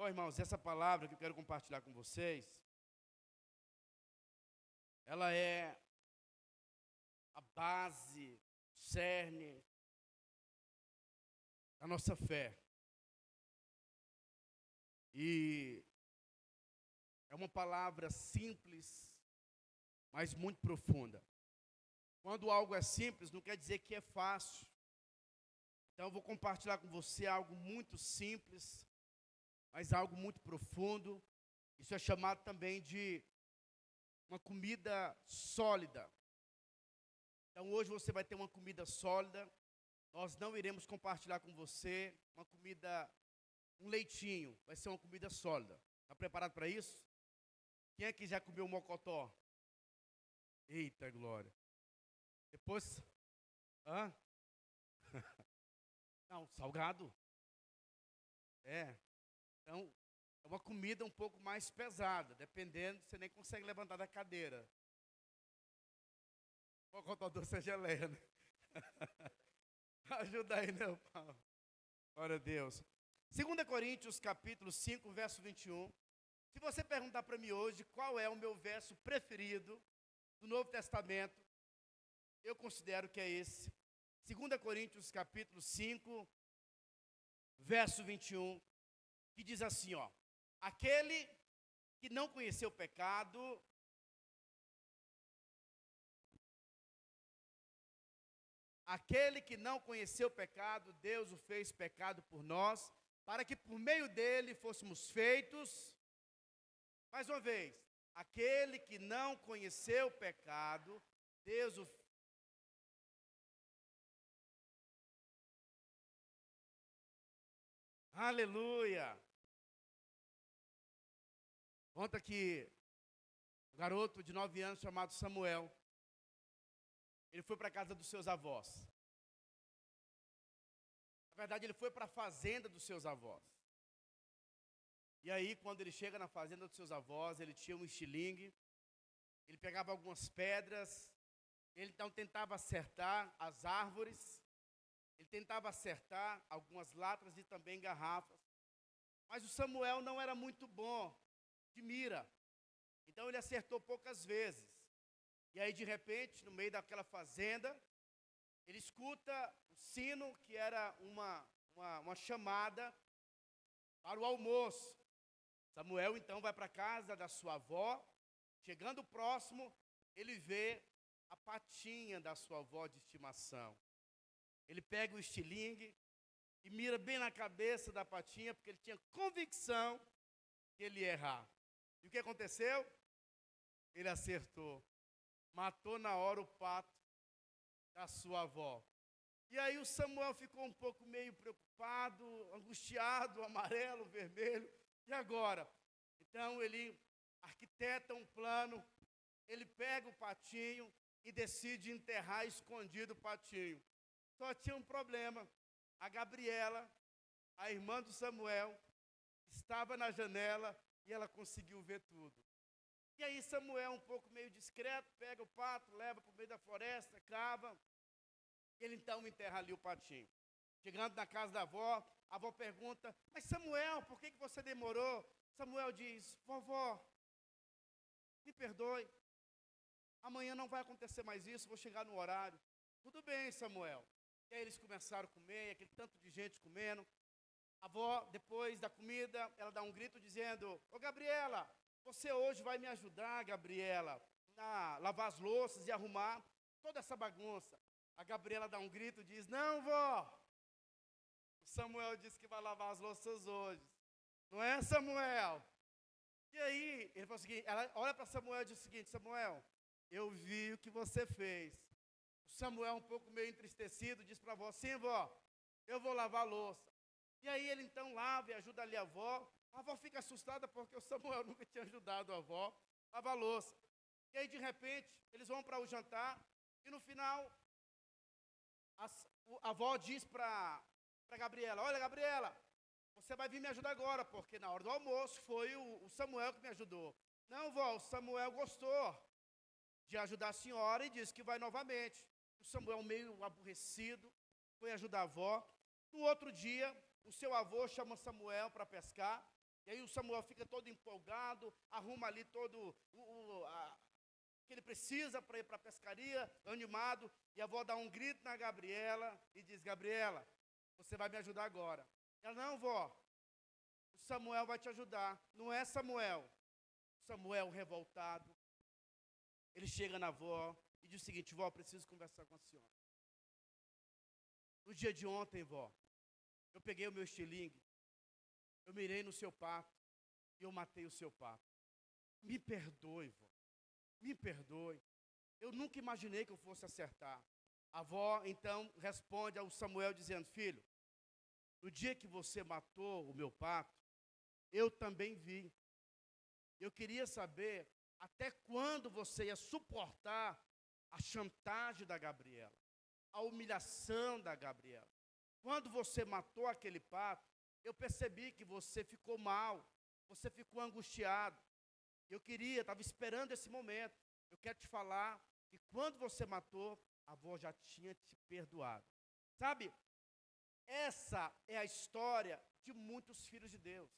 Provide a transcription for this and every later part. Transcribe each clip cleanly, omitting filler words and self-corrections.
Ó, irmãos, essa palavra que eu quero compartilhar com vocês, ela é a base, o cerne da nossa fé. E é uma palavra simples, mas muito profunda. Quando algo é simples, não quer dizer que é fácil. Então eu vou compartilhar com você algo muito simples, mas algo muito profundo. Isso é chamado também de uma comida sólida. Então hoje você vai ter uma comida sólida. Nós não iremos compartilhar com você uma comida, um leitinho. Vai ser uma comida sólida. Está preparado para isso? Quem é que já comeu mocotó? Eita glória. Depois, hã? Não, salgado. É. Então, é uma comida um pouco mais pesada. Dependendo, você nem consegue levantar da cadeira. Mocotó doce é geleia, né? Ajuda aí, meu Paulo. Glória a Deus. 2 Coríntios, capítulo 5, verso 21. Se você perguntar para mim hoje qual é o meu verso preferido do Novo Testamento, eu considero que é esse. 2 Coríntios, capítulo 5, verso 21, que diz assim, ó. Aquele que não conheceu o pecado, Deus o fez pecado por nós, para que por meio dele fôssemos feitos. Mais uma vez, aquele que não conheceu o pecado, Deus o Aleluia! Conta que um garoto de 9 anos chamado Samuel, ele foi para a casa dos seus avós. Na verdade, ele foi para a fazenda dos seus avós. E aí, quando ele chega na fazenda dos seus avós, ele tinha um estilingue, ele pegava algumas pedras, ele então tentava acertar as árvores, ele tentava acertar algumas latas e também garrafas. Mas o Samuel não era muito bom de mira, então ele acertou poucas vezes. E aí, de repente, no meio daquela fazenda, ele escuta o sino, que era uma chamada para o almoço. Samuel, então, vai para a casa da sua avó. Chegando próximo, ele vê a patinha da sua avó de estimação. Ele pega o estilingue e mira bem na cabeça da patinha, porque ele tinha convicção que ele ia errar. E o que aconteceu? Ele acertou. Matou na hora o pato da sua avó. E aí o Samuel ficou um pouco meio preocupado, angustiado, amarelo, vermelho. E agora? Então ele arquiteta um plano, ele pega o patinho e decide enterrar escondido o patinho. Só tinha um problema. A Gabriela, a irmã do Samuel, estava na janela e ela conseguiu ver tudo. E aí Samuel, um pouco meio discreto, pega o pato, leva para o meio da floresta, cava. Ele então enterra ali o patinho. Chegando na casa da avó, a avó pergunta, mas Samuel, por que você demorou? Samuel diz, vovó, me perdoe, amanhã não vai acontecer mais isso, vou chegar no horário. Tudo bem, Samuel. E aí eles começaram a comer, aquele tanto de gente comendo. A avó, depois da comida, ela dá um grito dizendo, ô Gabriela, você hoje vai me ajudar, Gabriela, a lavar as louças e arrumar toda essa bagunça. A Gabriela dá um grito e diz, não, vó. O Samuel disse que vai lavar as louças hoje. Não é, Samuel? E aí, ele fala o seguinte, ela olha para Samuel e diz o seguinte, Samuel, eu vi o que você fez. O Samuel, um pouco meio entristecido, diz para a avó, sim, vó, eu vou lavar a louça. E aí ele então lava e ajuda ali a avó. A avó fica assustada porque o Samuel nunca tinha ajudado a avó a lavar a louça. E aí, de repente, eles vão para o jantar e no final, a avó diz para Gabriela, olha, Gabriela, você vai vir me ajudar agora, porque na hora do almoço foi o Samuel que me ajudou. Não, vó, o Samuel gostou de ajudar a senhora e disse que vai novamente. O Samuel, meio aborrecido, foi ajudar a avó. No outro dia, o seu avô chama Samuel para pescar. E aí o Samuel fica todo empolgado, arruma ali todo que ele precisa para ir para a pescaria, animado. E a avó dá um grito na Gabriela e diz: Gabriela, você vai me ajudar agora. Ela: não, vó, o Samuel vai te ajudar. Não é Samuel. Samuel revoltado. Ele chega na avó e diz o seguinte: vó, preciso conversar com a senhora. No dia de ontem, vó, eu peguei o meu estilingue, eu mirei no seu pato e eu matei o seu pato. Me perdoe, vó. Me perdoe. Eu nunca imaginei que eu fosse acertar. A avó, então, responde ao Samuel dizendo: filho, no dia que você matou o meu pato, eu também vi. Eu queria saber até quando você ia suportar a chantagem da Gabriela, a humilhação da Gabriela. Quando você matou aquele pato, eu percebi que você ficou mal, você ficou angustiado. Eu estava esperando esse momento. Eu quero te falar que quando você matou, a avó já tinha te perdoado. Sabe, essa é a história de muitos filhos de Deus.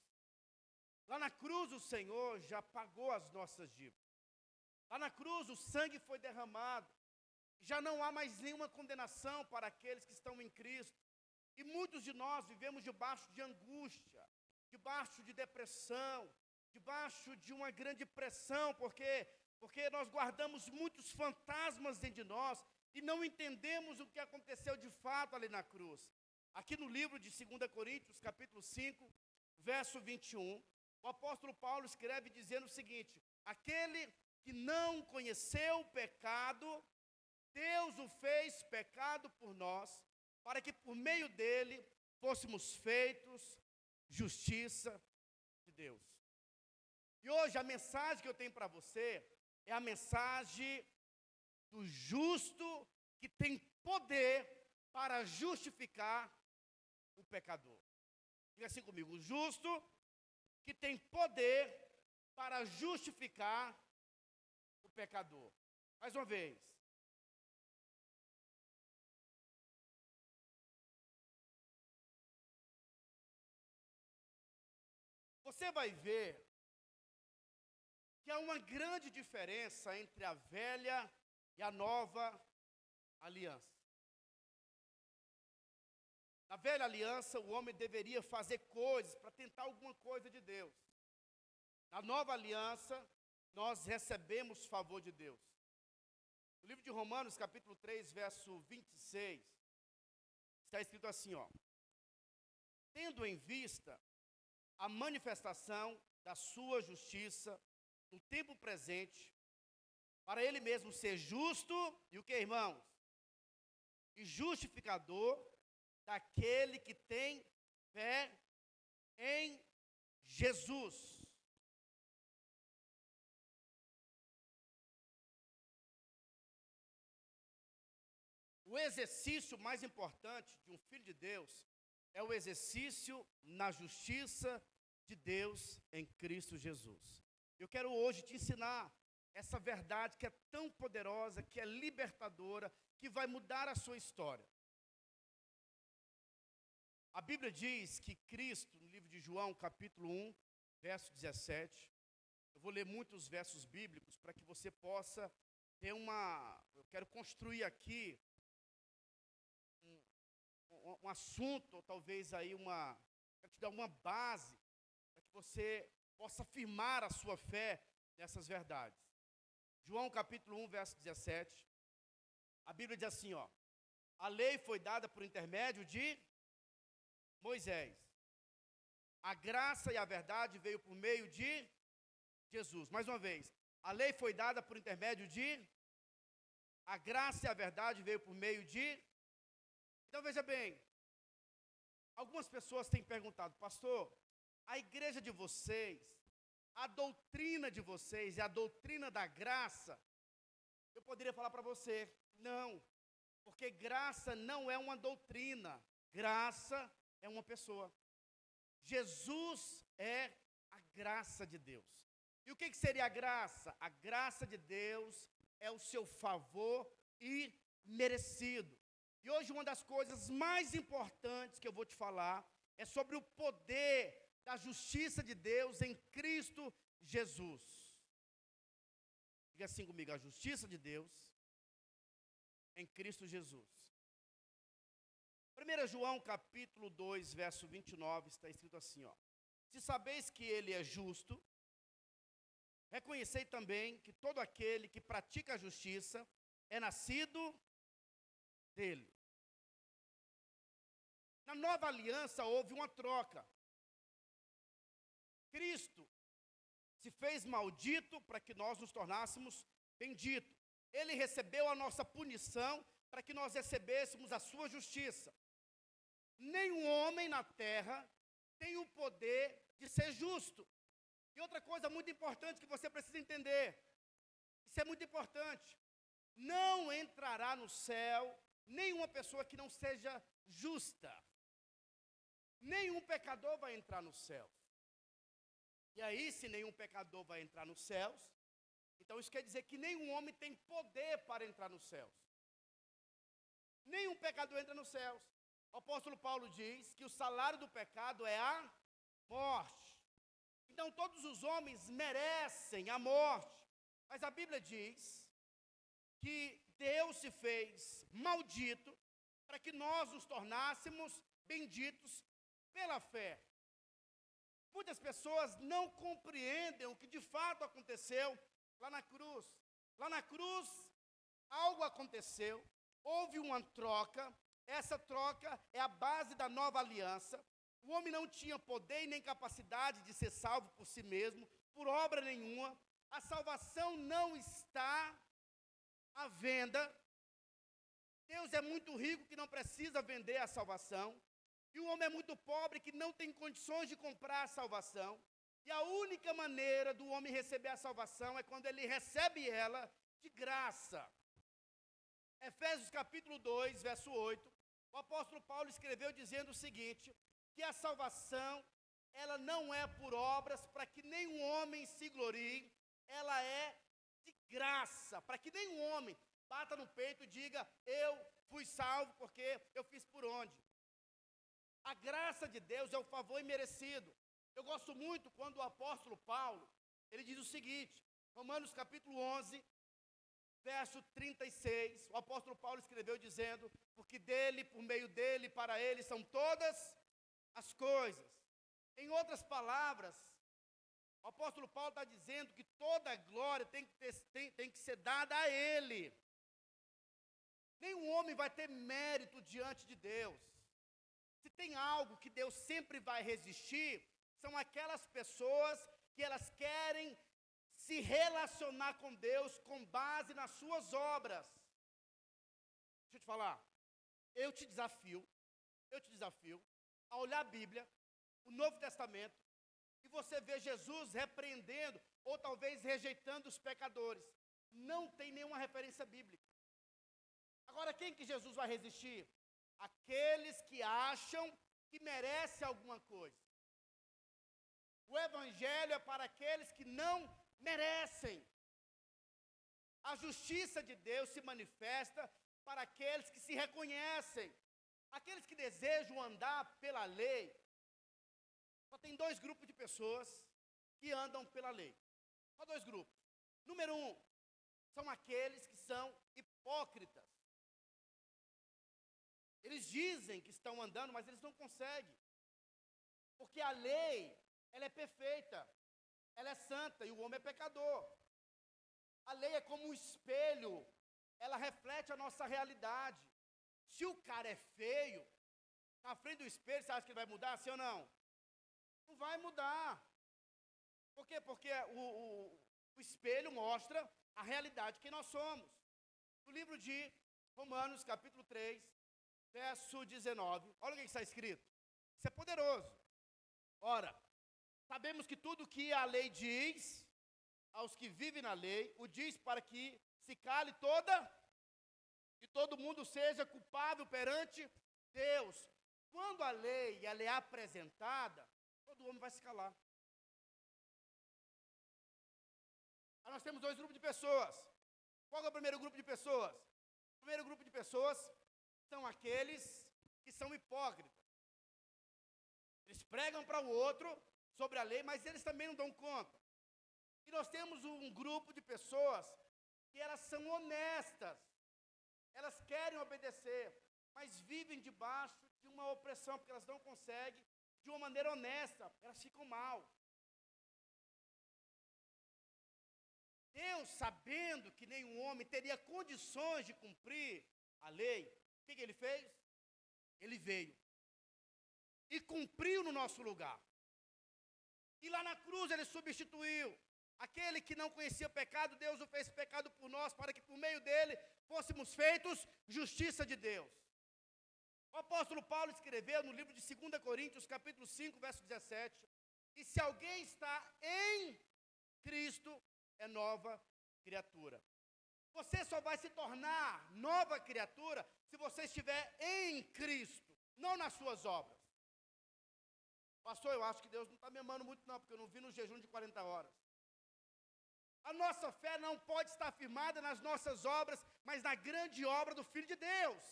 Lá na cruz o Senhor já pagou as nossas dívidas. Lá na cruz o sangue foi derramado. Já não há mais nenhuma condenação para aqueles que estão em Cristo. E muitos de nós vivemos debaixo de angústia, debaixo de depressão, debaixo de uma grande pressão, porque nós guardamos muitos fantasmas dentro de nós e não entendemos o que aconteceu de fato ali na cruz. Aqui no livro de 2 Coríntios, capítulo 5, verso 21, o apóstolo Paulo escreve dizendo o seguinte: aquele que não conheceu o pecado, Deus o fez pecado por nós, para que por meio dele fôssemos feitos justiça de Deus. E hoje a mensagem que eu tenho para você é a mensagem do justo que tem poder para justificar o pecador. Diga assim comigo: o justo que tem poder para justificar o pecador. Mais uma vez. Você vai ver que há uma grande diferença entre a velha e a nova aliança. Na velha aliança, o homem deveria fazer coisas para tentar alguma coisa de Deus. Na nova aliança, nós recebemos favor de Deus. No livro de Romanos, capítulo 3, verso 26, está escrito assim, ó: tendo em vista a manifestação da sua justiça no tempo presente, para ele mesmo ser justo, e o que, irmãos? E justificador daquele que tem fé em Jesus. O exercício mais importante de um filho de Deus é o exercício na justiça de Deus em Cristo Jesus. Eu quero hoje te ensinar essa verdade que é tão poderosa, que é libertadora, que vai mudar a sua história. A Bíblia diz que Cristo, no livro de João, capítulo 1, verso 17, eu vou ler muitos versos bíblicos para que você possa ter eu quero construir aqui um assunto, ou talvez aí quero te dar uma base, para que você possa afirmar a sua fé nessas verdades. João capítulo 1, verso 17, a Bíblia diz assim, ó: a lei foi dada por intermédio de Moisés. A graça e a verdade veio por meio de Jesus. Mais uma vez, a lei foi dada por intermédio de, a graça e a verdade veio por meio de. Então veja bem, algumas pessoas têm perguntado: pastor, a igreja de vocês, a doutrina de vocês e a doutrina da graça, eu poderia falar para você, não, porque graça não é uma doutrina, graça é uma pessoa. Jesus é a graça de Deus. E o que seria a graça? A graça de Deus é o seu favor imerecido. E hoje uma das coisas mais importantes que eu vou te falar é sobre o poder da justiça de Deus em Cristo Jesus. Diga assim comigo, a justiça de Deus em Cristo Jesus. 1 João capítulo 2, verso 29, está escrito assim, ó. Se sabeis que ele é justo, reconhecei também que todo aquele que pratica a justiça é nascido dele. Na nova aliança houve uma troca. Cristo se fez maldito para que nós nos tornássemos benditos. Ele recebeu a nossa punição para que nós recebêssemos a sua justiça. Nenhum homem na terra tem o poder de ser justo. E outra coisa muito importante que você precisa entender, isso é muito importante, não entrará no céu nenhuma pessoa que não seja justa. Nenhum pecador vai entrar no céu. E aí, se nenhum pecador vai entrar nos céus, então isso quer dizer que nenhum homem tem poder para entrar nos céus. Nenhum pecador entra nos céus. O apóstolo Paulo diz que o salário do pecado é a morte. Então todos os homens merecem a morte. Mas a Bíblia diz que Deus se fez maldito para que nós nos tornássemos benditos pela fé. Muitas pessoas não compreendem o que de fato aconteceu lá na cruz. Lá na cruz, algo aconteceu, houve uma troca. Essa troca é a base da nova aliança. O homem não tinha poder e nem capacidade de ser salvo por si mesmo, por obra nenhuma. A salvação não está à venda. Deus é muito rico que não precisa vender a salvação. E o homem é muito pobre que não tem condições de comprar a salvação. E a única maneira do homem receber a salvação é quando ele recebe ela de graça. Efésios capítulo 2, verso 8, o apóstolo Paulo escreveu dizendo o seguinte, que a salvação, ela não é por obras para que nenhum homem se glorie, ela é de graça, para que nenhum homem bata no peito e diga, eu fui salvo porque eu fiz por onde. A graça de Deus é o favor imerecido. Eu gosto muito quando o apóstolo Paulo, ele diz o seguinte, Romanos capítulo 11, verso 36, o apóstolo Paulo escreveu dizendo, porque dele, por meio dele, para ele são todas as coisas. Em outras palavras, o apóstolo Paulo está dizendo que toda a glória tem que ser dada a ele. Nenhum homem vai ter mérito diante de Deus. Se tem algo que Deus sempre vai resistir, são aquelas pessoas que elas querem se relacionar com Deus com base nas suas obras. Deixa eu te falar, eu te desafio a olhar a Bíblia, o Novo Testamento, e você vê Jesus repreendendo, ou talvez rejeitando os pecadores. Não tem nenhuma referência bíblica. Agora, quem que Jesus vai resistir? Aqueles que acham que merecem alguma coisa. O Evangelho é para aqueles que não merecem. A justiça de Deus se manifesta para aqueles que se reconhecem. Aqueles que desejam andar pela lei. Só tem dois grupos de pessoas que andam pela lei. Só dois grupos. Número 1, são aqueles que são hipócritas. Eles dizem que estão andando, mas eles não conseguem. Porque a lei, ela é perfeita, ela é santa e o homem é pecador. A lei é como um espelho, ela reflete a nossa realidade. Se o cara é feio, na frente do espelho, você acha que ele vai mudar, sim ou não? Não vai mudar. Por quê? Porque o espelho mostra a realidade que nós somos. No livro de Romanos, capítulo 3, verso 19, olha o que está escrito. Isso é poderoso. Ora, sabemos que tudo que a lei diz, aos que vivem na lei, o diz para que se cale e todo mundo seja culpável perante Deus. Quando a lei ela é apresentada, todo homem vai se calar. Aí nós temos dois grupos de pessoas. Qual é o primeiro grupo de pessoas? O primeiro grupo de pessoas são aqueles que são hipócritas. Eles pregam para o outro sobre a lei, mas eles também não dão conta. E nós temos um grupo de pessoas que elas são honestas, elas querem obedecer, mas vivem debaixo de uma opressão, porque elas não conseguem, de uma maneira honesta, elas ficam mal. Deus, sabendo que nenhum homem teria condições de cumprir a lei, o que ele fez? Ele veio e cumpriu no nosso lugar. E lá na cruz ele substituiu. Aquele que não conhecia pecado, Deus o fez pecado por nós, para que por meio dele fôssemos feitos justiça de Deus. O apóstolo Paulo escreveu no livro de 2 Coríntios, capítulo 5, verso 17, e se alguém está em Cristo, é nova criatura. Você só vai se tornar nova criatura se você estiver em Cristo, não nas suas obras. Pastor, eu acho que Deus não está me amando muito não, porque eu não vi no jejum de 40 horas. A nossa fé não pode estar firmada nas nossas obras, mas na grande obra do Filho de Deus.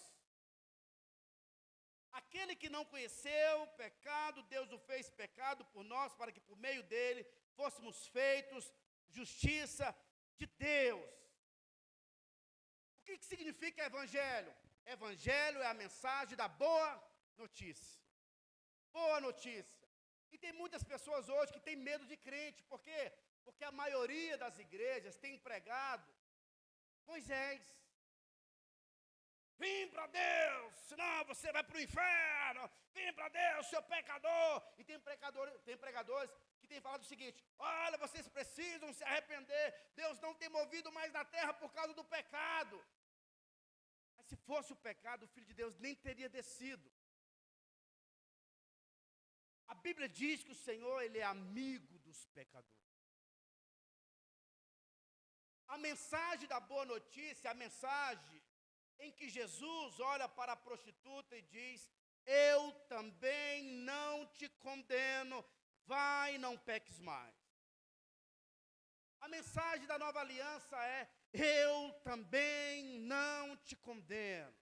Aquele que não conheceu o pecado, Deus o fez pecado por nós, para que por meio dele fôssemos feitos justiça de Deus. O que significa evangelho? Evangelho é a mensagem da boa notícia. Boa notícia. E tem muitas pessoas hoje que têm medo de crente. Por quê? Porque a maioria das igrejas tem pregado Moisés. Vem para Deus, senão você vai para o inferno. Vem para Deus, seu pecador. E tem pregadores que têm falado o seguinte: olha, vocês precisam se arrepender. Deus não tem movido mais na terra por causa do pecado. Mas se fosse o pecado, o Filho de Deus nem teria descido. A Bíblia diz que o Senhor, Ele é amigo dos pecadores. A mensagem da boa notícia, a mensagem em que Jesus olha para a prostituta e diz: eu também não te condeno, vai, não peques mais. A mensagem da nova aliança é: eu também não te condeno.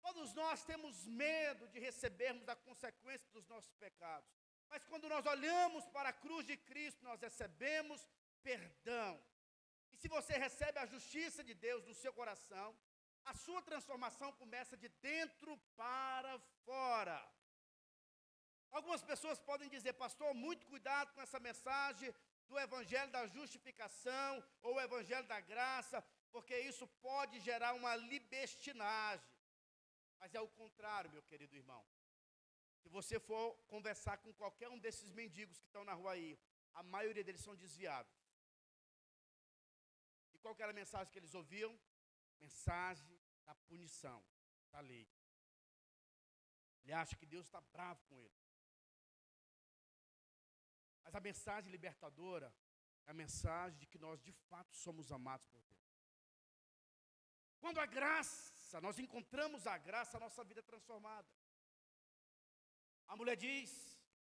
Todos nós temos medo de recebermos a consequência dos nossos pecados. Mas quando nós olhamos para a cruz de Cristo, nós recebemos perdão. E se você recebe a justiça de Deus no seu coração, a sua transformação começa de dentro para fora. Algumas pessoas podem dizer: pastor, muito cuidado com essa mensagem do evangelho da justificação ou o evangelho da graça, porque isso pode gerar uma libertinagem. Mas é o contrário, meu querido irmão. Se você for conversar com qualquer um desses mendigos que estão na rua aí, a maioria deles são desviados. E qual que era a mensagem que eles ouviam? Mensagem da punição, da lei. Ele acha que Deus está bravo com ele. Mas a mensagem libertadora é a mensagem de que nós de fato somos amados por Deus. Quando a graça, nós encontramos a graça, a nossa vida é transformada. A mulher diz,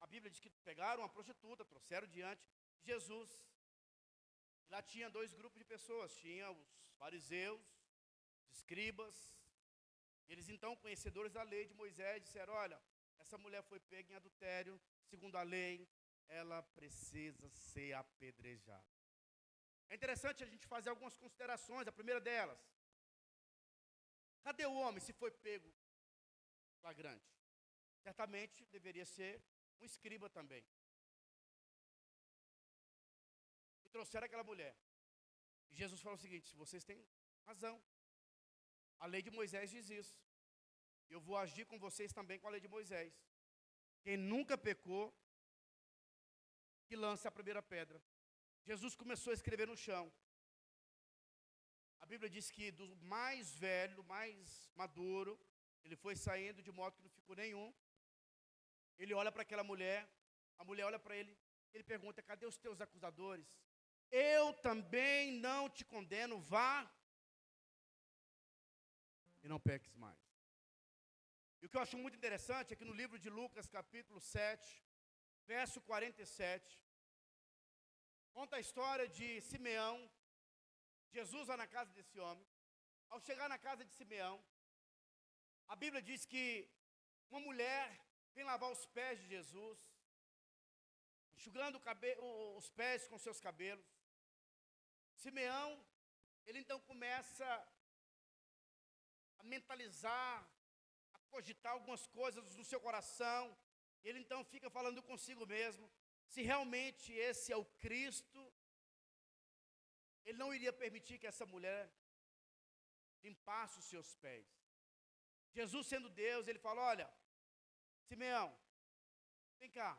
a Bíblia diz que pegaram uma prostituta, trouxeram diante de Jesus. E lá tinha dois grupos de pessoas, tinha os fariseus, os escribas. Eles então, conhecedores da lei de Moisés, disseram: olha, essa mulher foi pega em adultério, segundo a lei, ela precisa ser apedrejada. É interessante a gente fazer algumas considerações. A primeira delas: cadê o homem se foi pego flagrante? Certamente deveria ser um escriba também. E trouxeram aquela mulher. E Jesus falou o seguinte: vocês têm razão. A lei de Moisés diz isso. Eu vou agir com vocês também com a lei de Moisés. Quem nunca pecou, que lance a primeira pedra. Jesus começou a escrever no chão. A Bíblia diz que do mais velho, do mais maduro, ele foi saindo de modo que não ficou nenhum. Ele olha para aquela mulher, a mulher olha para ele, ele pergunta: cadê os teus acusadores? Eu também não te condeno, vá e não peques mais. E o que eu acho muito interessante é que no livro de Lucas, capítulo 7, verso 47, conta a história de Simeão. Jesus vai na casa desse homem. Ao chegar na casa de Simeão, a Bíblia diz que uma mulher vem lavar os pés de Jesus. enxugando os pés com seus cabelos. Simeão, ele então começa a mentalizar, a cogitar algumas coisas no seu coração. Ele então fica falando consigo mesmo, se realmente esse é o Cristo, ele não iria permitir que essa mulher limpasse os seus pés. Jesus sendo Deus, ele fala, olha, Simeão, vem cá.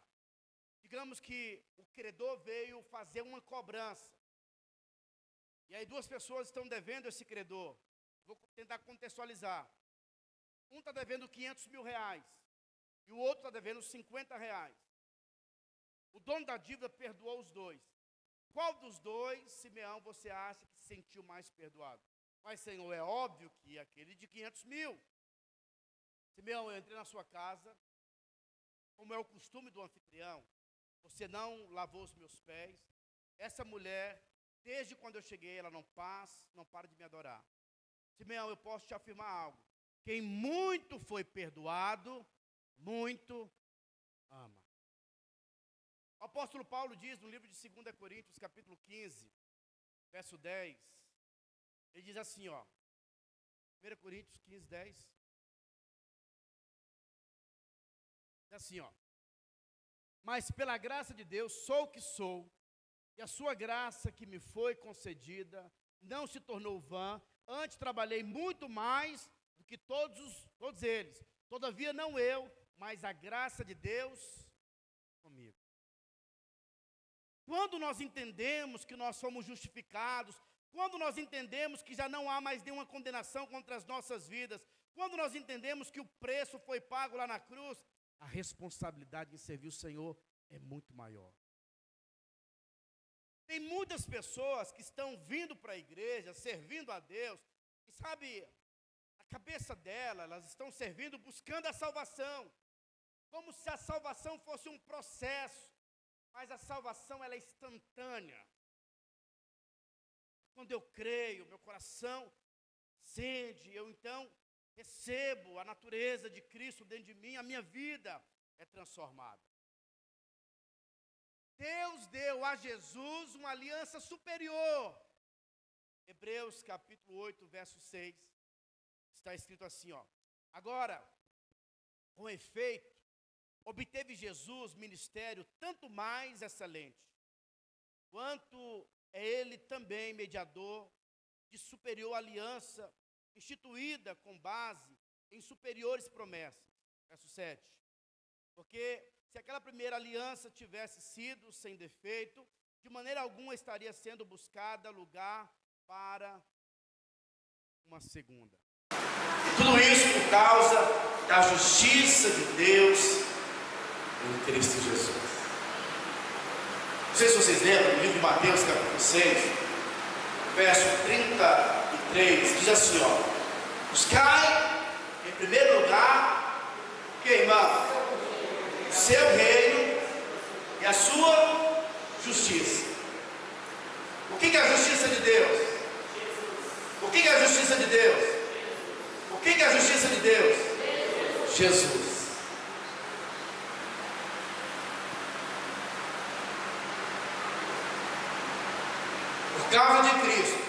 Digamos que o credor veio fazer uma cobrança. E aí duas pessoas estão devendo esse credor. Vou tentar contextualizar. Um está devendo 500 mil reais. E o outro está devendo 50 reais. O dono da dívida perdoou os dois. Qual dos dois, Simeão, você acha que se sentiu mais perdoado? Mas, Senhor, é óbvio que aquele de 500 mil. Simeão, eu entrei na sua casa, como é o costume do anfitrião, você não lavou os meus pés. Essa mulher, desde quando eu cheguei, ela não para de me adorar. Simeão, eu posso te afirmar algo. Quem muito foi perdoado, muito ama. O apóstolo Paulo diz no livro de 2 Coríntios, capítulo 15, verso 10, ele diz assim, ó, 1 Coríntios 15, 10, diz assim, ó, mas pela graça de Deus sou o que sou, e a sua graça que me foi concedida não se tornou vã, antes trabalhei muito mais do que todos eles, todavia não eu, mas a graça de Deus comigo. Quando nós entendemos que nós somos justificados, quando nós entendemos que já não há mais nenhuma condenação contra as nossas vidas, quando nós entendemos que o preço foi pago lá na cruz, a responsabilidade em servir o Senhor é muito maior. Tem muitas pessoas que estão vindo para a igreja, servindo a Deus, e sabe, a cabeça dela, elas estão servindo buscando a salvação, como se a salvação fosse um processo. Mas a salvação, ela é instantânea. Quando eu creio, meu coração acende, eu então recebo a natureza de Cristo dentro de mim, a minha vida é transformada. Deus deu a Jesus uma aliança superior. Hebreus capítulo 8, verso 6, está escrito assim, ó. Agora, com efeito, obteve Jesus ministério tanto mais excelente, quanto é ele também mediador de superior aliança, instituída com base em superiores promessas. Verso 7. Porque se aquela primeira aliança tivesse sido sem defeito, de maneira alguma estaria sendo buscada lugar para uma segunda. E tudo isso por causa da justiça de Deus em Cristo Jesus. Não sei se vocês lembram, no livro de Mateus, capítulo 6, verso 33, diz assim, ó: buscai em primeiro lugar, que irmão? O seu reino e a sua justiça. O que é a justiça de Deus? O que é a justiça de Deus? O que é a justiça de Deus? Jesus. Por causa de Cristo,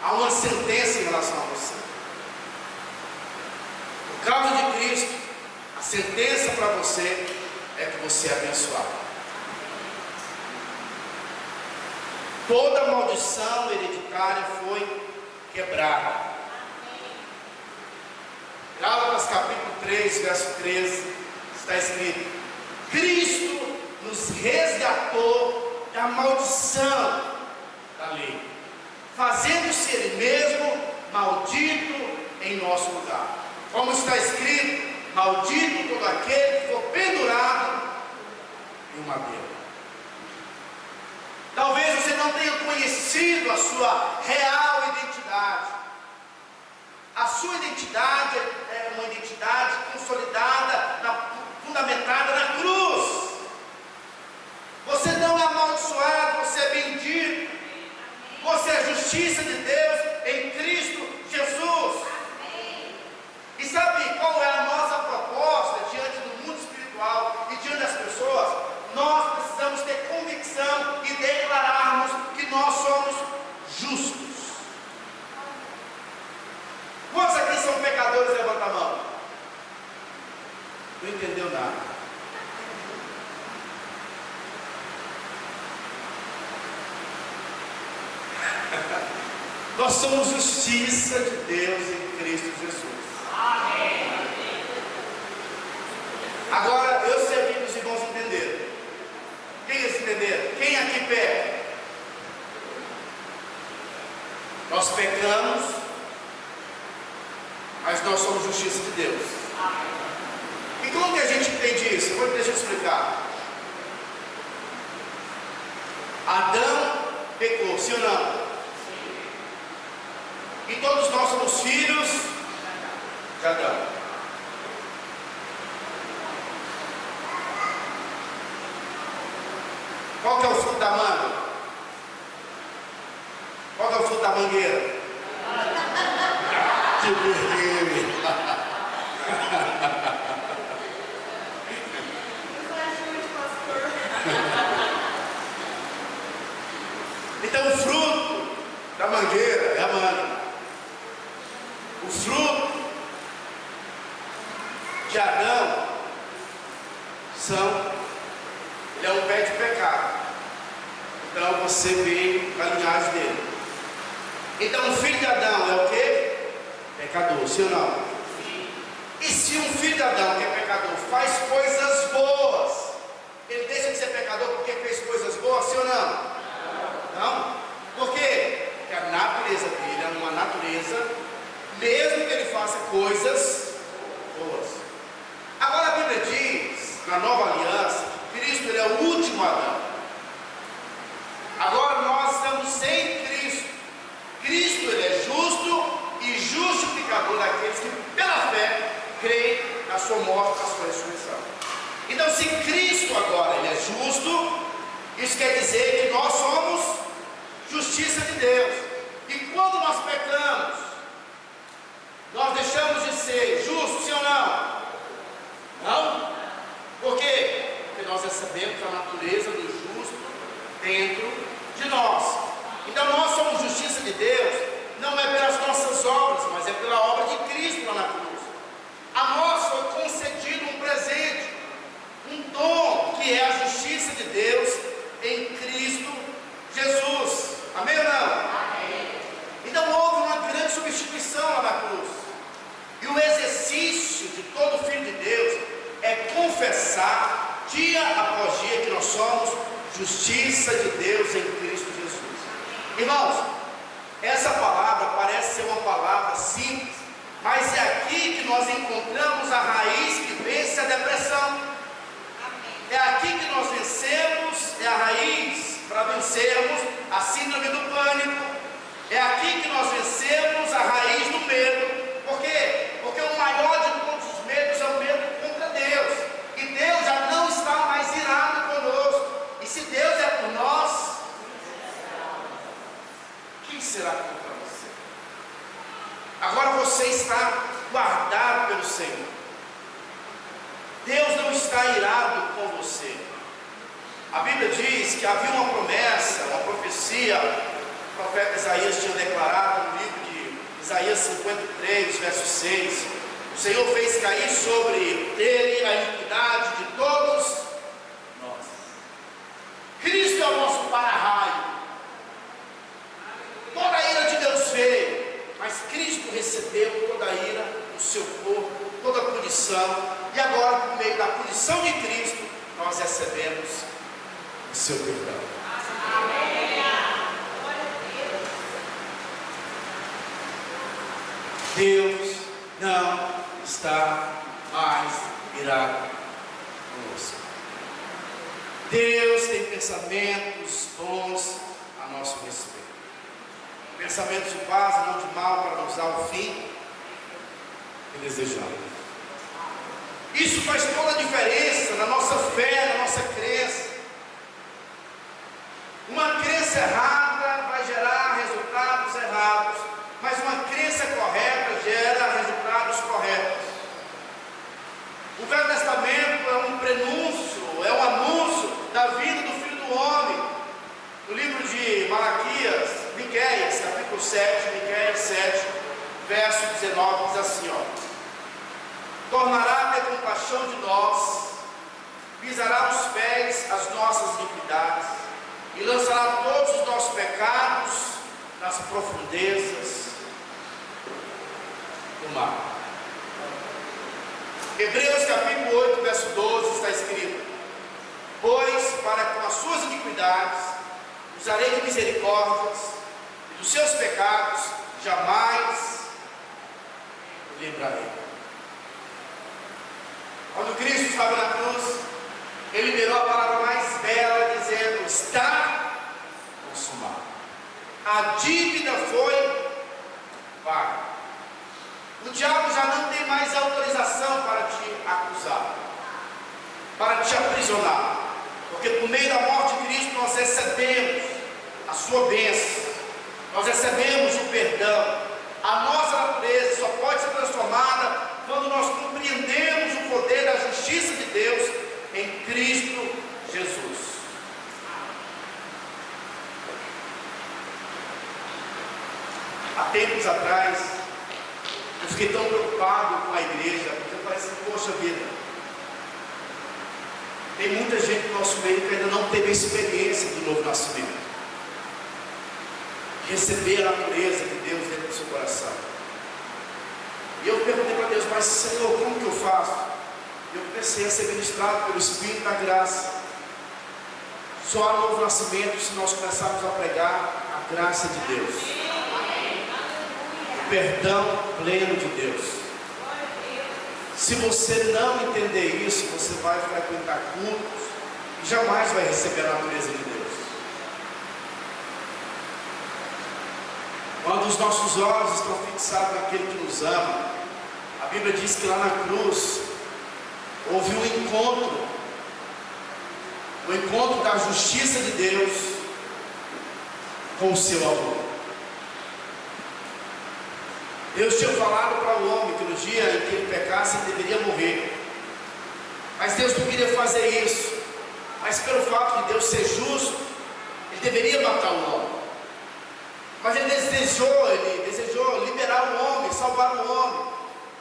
há uma sentença em relação a você. Por causa de Cristo, a sentença para você é que você é abençoado. Toda maldição hereditária foi quebrada. Gálatas capítulo 3, verso 13, está escrito: Cristo nos resgatou da maldição da lei, fazendo-se Ele mesmo maldito em nosso lugar. Como está escrito: maldito todo aquele que for pendurado em um madeiro. Talvez você não tenha conhecido a sua real identidade. A sua identidade é uma identidade consolidada, fundamentada na cruz. Você não é amaldiçoado, você é bendito. Você é a justiça de Deus em Cristo Jesus. E sabe qual é a nossa proposta diante do mundo espiritual e diante das pecadores, levanta a mão. Não entendeu nada. Nós somos justiça de Deus em Cristo Jesus. Amém. Agora, eu sei que os irmãos entenderam. Quem eles entenderam? Quem aqui peca? Nós pecamos, mas nós somos justiça de Deus. E como que a gente entende isso? Deixa eu explicar. Adão pecou, sim ou não? E todos nós somos filhos de Adão. Qual que é o fruto da manga? Qual que é o fruto da mangueira? Que vergonha! Então o fruto da mangueira é a manga. O fruto de Adão ele é um pé de pecado. Então você veio da linhagem dele. Então o filho de Adão é o quê? Pecador, sim ou não? Sim. E se um filho de Adão que é pecador faz coisas boas, ele deixa de ser pecador porque fez coisas boas, sim ou não? Não? Por quê? Porque a natureza dele é uma natureza, mesmo que ele faça coisas boas. Agora a Bíblia diz, na Nova Aliança, que Cristo ele é o último Adão. Agora nós estamos sem Cristo. Cristo ele é justo e justificador daqueles que pela fé creem na sua morte, na sua ressurreição. Então se Cristo agora ele é justo, isso quer dizer que nós somos justiça de Deus. E quando nós pecamos, nós deixamos de ser justos, sim ou não? Não? Por quê? Porque nós recebemos a natureza do justo dentro de nós. Então nós somos justiça de Deus, não é pelas nossas obras, mas é pela obra de Cristo lá na cruz. A nós foi concedido um presente, um dom, que é a justiça de Deus em Cristo Jesus. Amém ou não? Amém. Então houve uma grande substituição lá na cruz. E o exercício de todo filho de Deus é confessar dia após dia que nós somos justiça de Deus em Cristo Jesus. Irmãos, essa palavra parece ser uma palavra simples, mas é aqui que nós encontramos a raiz que vence a depressão. É aqui que nós vencemos, é a raiz para vencermos a síndrome do pânico. É aqui que nós vencemos a raiz do medo. Por quê? Porque o maior de todos os medos é o medo contra Deus. E Deus já não está mais irado conosco. E se Deus é por nós, quem será contra você? Agora você está guardado pelo Senhor. Deus não está irado com você. A Bíblia diz que havia uma promessa, uma profecia, o profeta Isaías tinha declarado no livro de Isaías 53, verso 6. O Senhor fez cair sobre ele a iniquidade de todos nós. Cristo é o nosso para-raio. Toda a ira de Deus veio, mas Cristo recebeu toda a ira do seu corpo, toda a punição. E agora, por meio da punição de Cristo, nós recebemos o seu perdão. Amém. Deus não está mais irado conosco. Deus tem pensamentos bons a nosso respeito. Pensamentos de paz e não de mal, para nos dar o fim que desejamos. Isso faz toda a diferença na nossa fé, na nossa crença. Uma crença errada vai gerar resultados errados, mas uma crença correta gera resultados corretos. O Velho Testamento é um prenúncio, é um anúncio da vinda do Filho do Homem. No livro de Malaquias, Miqueias, capítulo 7, Miqueias 7, verso 19 diz assim, ó: tornará a ter compaixão de nós, pisará os pés as nossas iniquidades e lançará todos os nossos pecados nas profundezas do mar. Hebreus capítulo 8, verso 12 está escrito: pois para com as suas iniquidades usarei de misericórdias, e dos seus pecados jamais me lembrarei. Quando Cristo estava na cruz, Ele liberou a palavra mais bela, dizendo: está consumado. A dívida foi paga. O diabo já não tem mais autorização para te acusar, para te aprisionar, porque por meio da morte de Cristo nós recebemos a sua bênção, nós recebemos o perdão. A nossa natureza só pode ser transformada quando nós compreendemos o poder da justiça de Deus em Cristo Jesus. Há tempos atrás, eu fiquei tão preocupado com a igreja, porque eu falei assim: poxa vida, tem muita gente no nosso meio que ainda não teve a experiência do novo nascimento, de receber a natureza de Deus dentro do seu coração. E eu perguntei para Deus: mas Senhor, como que eu faço? Eu comecei a ser ministrado pelo Espírito da graça. Só há novo nascimento se nós começarmos a pregar a graça de Deus, o perdão pleno de Deus. Se você não entender isso, você vai frequentar cultos e jamais vai receber a natureza de Deus. Quando os nossos olhos estão fixados naquele que nos ama, a Bíblia diz que lá na cruz houve um encontro, o encontro da justiça de Deus com o seu amor. Deus tinha falado para o homem que no dia em que ele pecasse ele deveria morrer, mas Deus não queria fazer isso. Mas pelo fato de Deus ser justo, ele deveria matar o homem. Mas ele desejou liberar o homem, salvar o homem.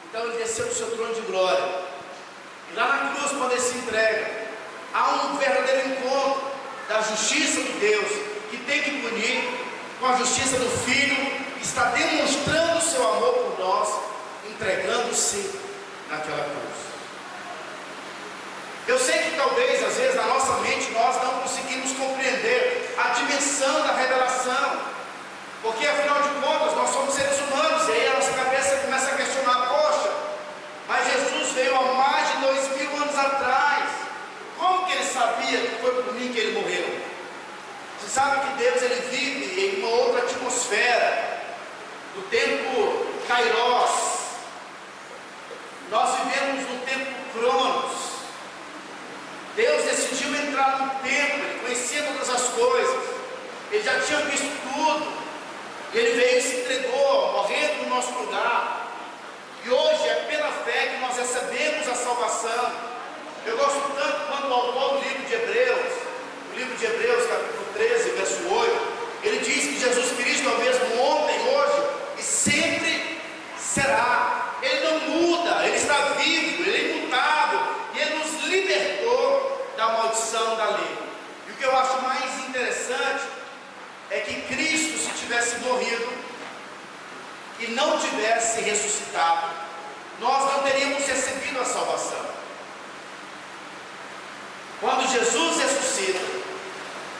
Então ele desceu do seu trono de glória. E lá na cruz, quando ele se entrega, há um verdadeiro encontro da justiça de Deus, que tem que punir, com a justiça do Filho, que está demonstrando o seu amor por nós, entregando-se naquela cruz. Eu sei que talvez, às vezes, na nossa mente, nós não conseguimos compreender a dimensão da revelação, porque afinal de contas, nós somos seres humanos, e aí a nossa cabeça começa a questionar: poxa, mas Jesus veio há mais de 2000 anos atrás, como que ele sabia que foi por mim que ele morreu? Você sabe que Deus ele vive em uma outra atmosfera, do tempo Kairos. Nós vivemos no tempo Cronos. Deus decidiu entrar no tempo, ele conhecia todas as coisas, ele já tinha visto tudo, e ele veio e se entregou, morrendo no nosso lugar. E hoje é pela fé que nós recebemos a salvação. Eu gosto tanto quando o autor do livro de Hebreus, capítulo 13, verso 8, ele diz que Jesus Cristo é o mesmo ontem, hoje e sempre será. Ele não muda, ele está vivo, ele é imutável, e ele nos libertou da maldição da lei. E o que eu acho mais interessante é que Cristo, se tivesse morrido e não tivesse ressuscitado, nós não teríamos recebido a salvação. Quando Jesus ressuscita,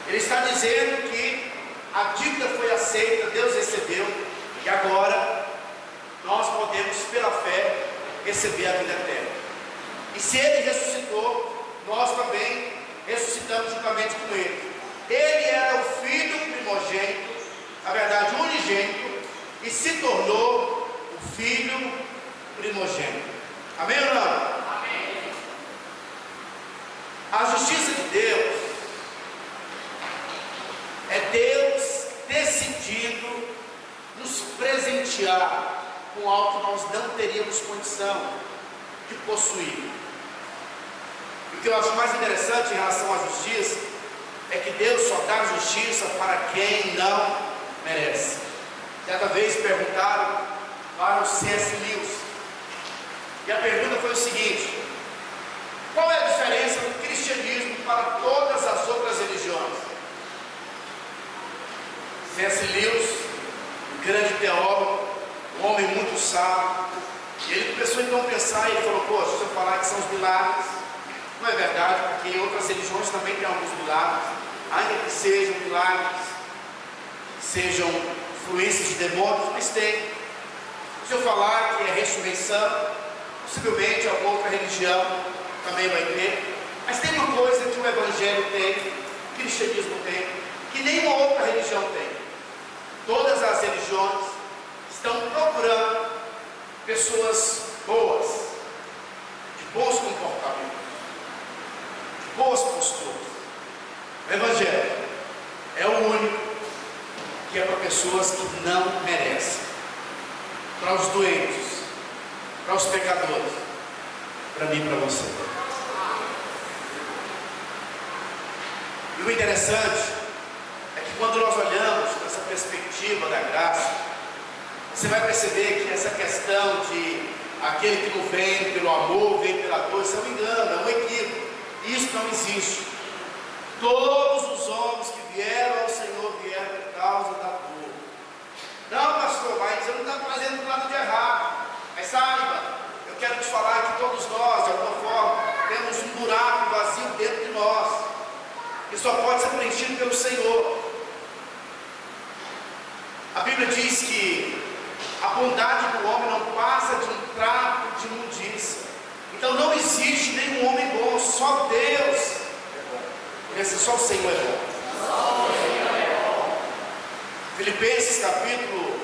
ele está dizendo que a dívida foi aceita, Deus recebeu, e agora nós podemos, pela fé, receber a vida eterna. E se ele ressuscitou, nós também ressuscitamos juntamente com ele. Ele era o filho primogênito, na verdade unigênito, e se tornou o filho primogênito. Amém ou não? Amém. A justiça de Deus é Deus decidindo nos presentear com algo que nós não teríamos condição de possuir. E o que eu acho mais interessante em relação à justiça é que Deus só dá justiça para quem não merece. Certa vez perguntaram para o C.S. Lewis. E a pergunta foi o seguinte: qual é a diferença do cristianismo para todas as outras religiões? C.S. Lewis, um grande teólogo, um homem muito sábio, ele começou então a pensar e ele falou: poxa, se eu falar que são os milagres, não é verdade, porque em outras religiões também tem alguns milagres, ainda que sejam milagres, sejam fluências de demônios, mas tem. Se eu falar que é ressurreição, possivelmente alguma outra religião também vai ter, mas tem uma coisa que o Evangelho tem, o cristianismo tem, que nenhuma outra religião tem. Todas as religiões estão procurando pessoas boas, de bons comportamentos, de boas posturas. O Evangelho é o único que é para pessoas que não merecem, para os doentes, para os pecadores, para mim e para você. E o interessante é que quando nós olhamos nessa perspectiva da graça, você vai perceber que essa questão de aquele que não vem pelo amor, vem pela dor, isso é um engano, é um equívoco. Isso não existe. Todos os homens que vieram ao Senhor vieram por causa da dor. Não, pastor, mas você não está trazendo nada de errado. Mas saiba, eu quero te falar que todos nós, de alguma forma, temos um buraco vazio dentro de nós, que só pode ser preenchido pelo Senhor. A Bíblia diz que a bondade do homem não passa de um trapo de imundícia. Então não existe nenhum homem bom, só Deus é bom. Porque só o Senhor é bom. Filipenses capítulo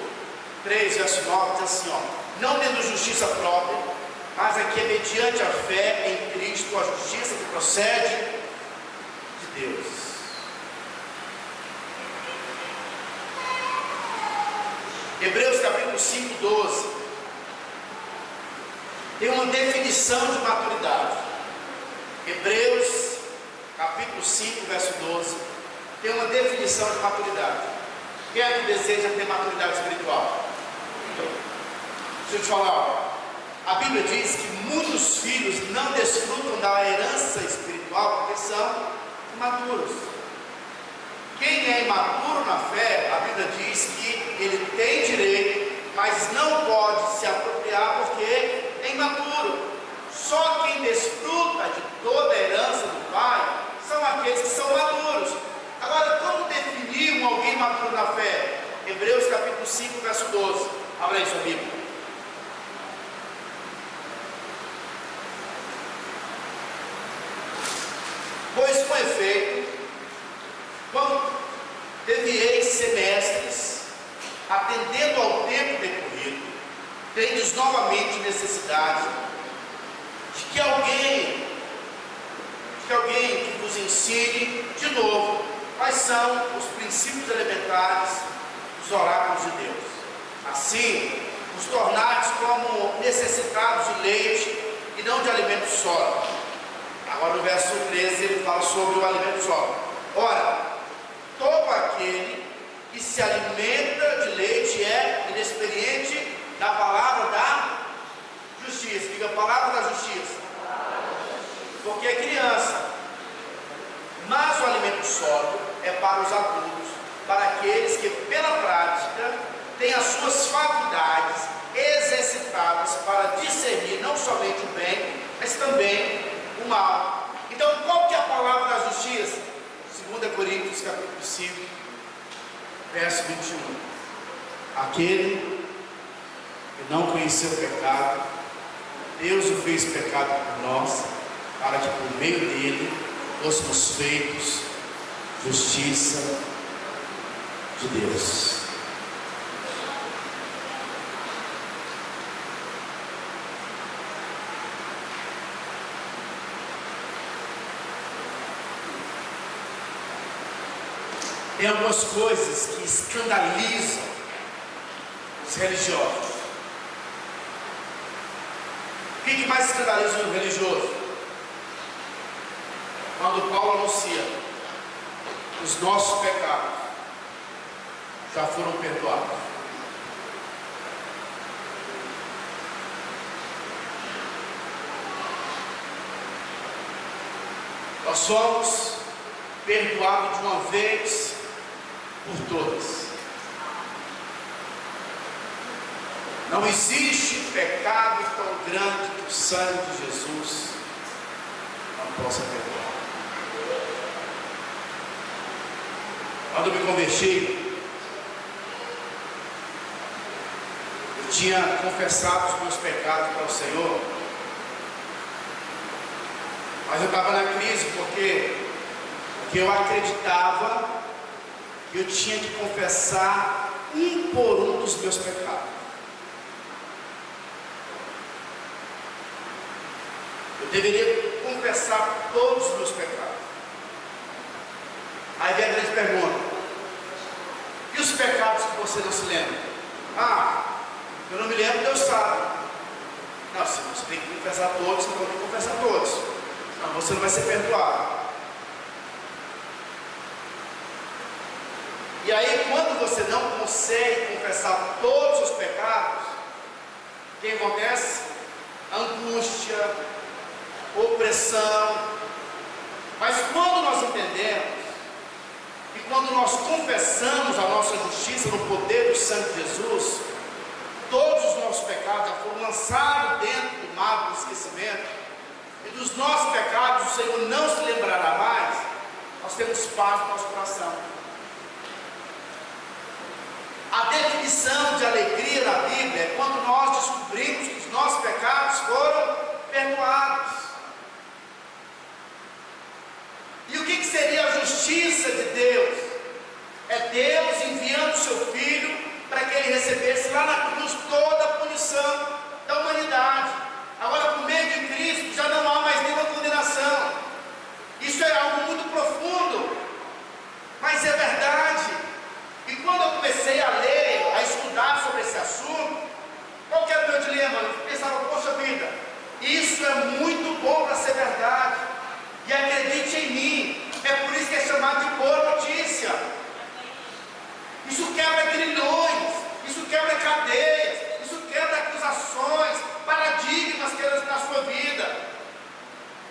3, verso 9 diz assim: ó, não tendo justiça própria, mas aqui é mediante a fé em Cristo, a justiça que procede de Deus. Hebreus capítulo 5, 12 tem uma definição de maturidade. Hebreus capítulo 5, verso 12 tem uma definição de maturidade. Quem é que deseja ter maturidade espiritual? Deixa eu te falar, a Bíblia diz que muitos filhos não desfrutam da herança espiritual porque são imaturos. Quem é imaturo na fé, a Bíblia diz que ele tem direito, mas não pode se apropriar porque é imaturo. Só quem desfruta de toda a herança do Pai são aqueles que são maduros. Agora, como definir alguém maduro na fé? Hebreus capítulo 5, verso 12. Abra aí sua Bíblia. Pois com efeito, quando devieis ser mestres, atendendo ao tempo decorrido, tendes novamente necessidade de que alguém que vos ensine de novo quais são os princípios elementares dos oráculos de Deus. Assim, os tornardes como necessitados de leite e não de alimento sólido. Agora no verso 13 ele fala sobre o alimento sólido. Ora, todo aquele que se alimenta de leite é inexperiente na palavra da justiça. Diga a palavra da justiça. Porque é criança. Mas o alimento sólido é para os adultos, para aqueles que pela prática têm as suas faculdades exercitadas para discernir não somente o bem, mas também o mal. Então qual que é a palavra da justiça? 2 Coríntios capítulo 5, verso 21. Aquele que não conheceu o pecado, Deus o fez pecado por nós, para que por meio dele fôssemos feitos justiça de Deus. Tem algumas coisas que escandalizam os religiosos. O que mais escandaliza um religioso? Quando Paulo anuncia que os nossos pecados já foram perdoados. Nós somos perdoados de uma vez por todas. Não existe pecado tão grande que o sangue de Jesus não possa perdoar. Quando eu me converti, eu tinha confessado os meus pecados para o Senhor, mas eu estava na crise porque eu acreditava que eu tinha que confessar um por um dos meus pecados. Eu deveria confessar todos os meus pecados. Aí vem a grande pergunta: e os pecados que você não se lembra? Eu não me lembro, Deus sabe. Não, se você tem que confessar todos, então tem que confessar todos. Senão você não vai ser perdoado. E aí, quando você não consegue confessar todos os pecados, o que acontece? Angústia, opressão. Mas quando nós entendemos, e quando nós confessamos a nossa justiça no poder do sangue de Jesus, todos os nossos pecados já foram lançados dentro do mar do esquecimento, e dos nossos pecados o Senhor não se lembrará mais. Nós temos paz no nosso coração. A definição de alegria na Bíblia é quando nós descobrimos que os nossos pecados foram perdoados. E o que seria a justiça de Deus? É Deus enviando o seu Filho para que ele recebesse lá na cruz toda a punição da humanidade. Agora, por meio de Cristo, já não há mais nenhuma condenação. Isso é algo muito profundo, mas é verdade. E quando eu comecei a ler, a estudar sobre esse assunto, qual que era o meu dilema? Eu pensava, poxa vida, isso é muito bom para ser verdade. E acredite em mim, é por isso que é chamado de boa notícia. Isso quebra grilhões, isso quebra cadeias, isso quebra acusações, paradigmas que eram na sua vida.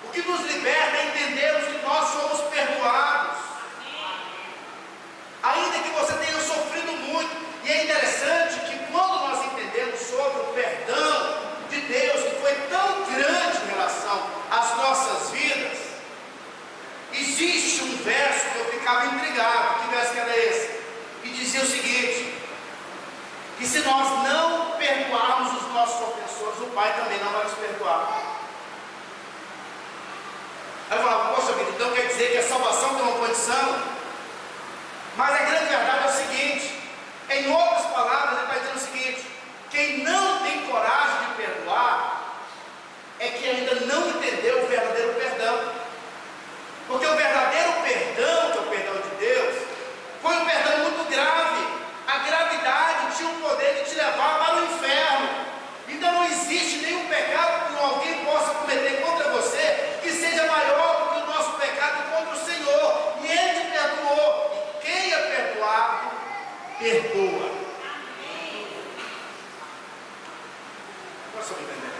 O que nos liberta é entendermos que nós somos perdoados. Ainda que você tenha sofrido muito. E é interessante que quando nós entendemos sobre o perdão de Deus, que foi tão grande em relação às nossas vidas, existe um verso que eu ficava intrigado. Que verso que era esse? E dizia o seguinte: que se nós não perdoarmos os nossos ofensores, o Pai também não vai nos perdoar. Aí eu falava, poxa vida, então quer dizer que a salvação tem uma condição? Mas a grande verdade é o seguinte: em outras palavras, ele está dizendo o seguinte: quem não tem coragem de perdoar é que ainda não entendeu o verdadeiro perdão. Porque o verdadeiro perdão, que é o perdão de Deus, foi um perdão muito grave. A gravidade tinha o poder de te levar para o inferno. Então não existe nenhum pecado que alguém possa cometer contra você que seja maior do que o nosso pecado contra o Senhor. E Ele te perdoou. E quem é perdoado, perdoa. Posso me entender?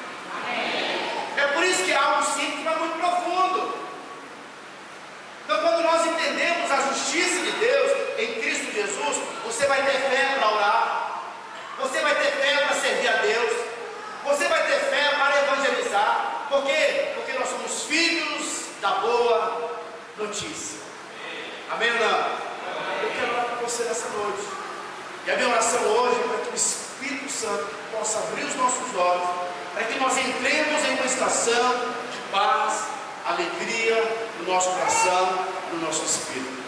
É por isso que é algo simples, mas muito profundo. Então, quando nós entendemos a justiça de Deus em Cristo Jesus, você vai ter fé para orar, você vai ter fé para servir a Deus, você vai ter fé para evangelizar. Por quê? Porque nós somos filhos da boa notícia. Amém ou não? Eu quero orar com você nessa noite. E a minha oração hoje é para que o Espírito Santo possa abrir os nossos olhos, para que nós entremos em uma estação de paz, alegria no nosso coração, no nosso espírito.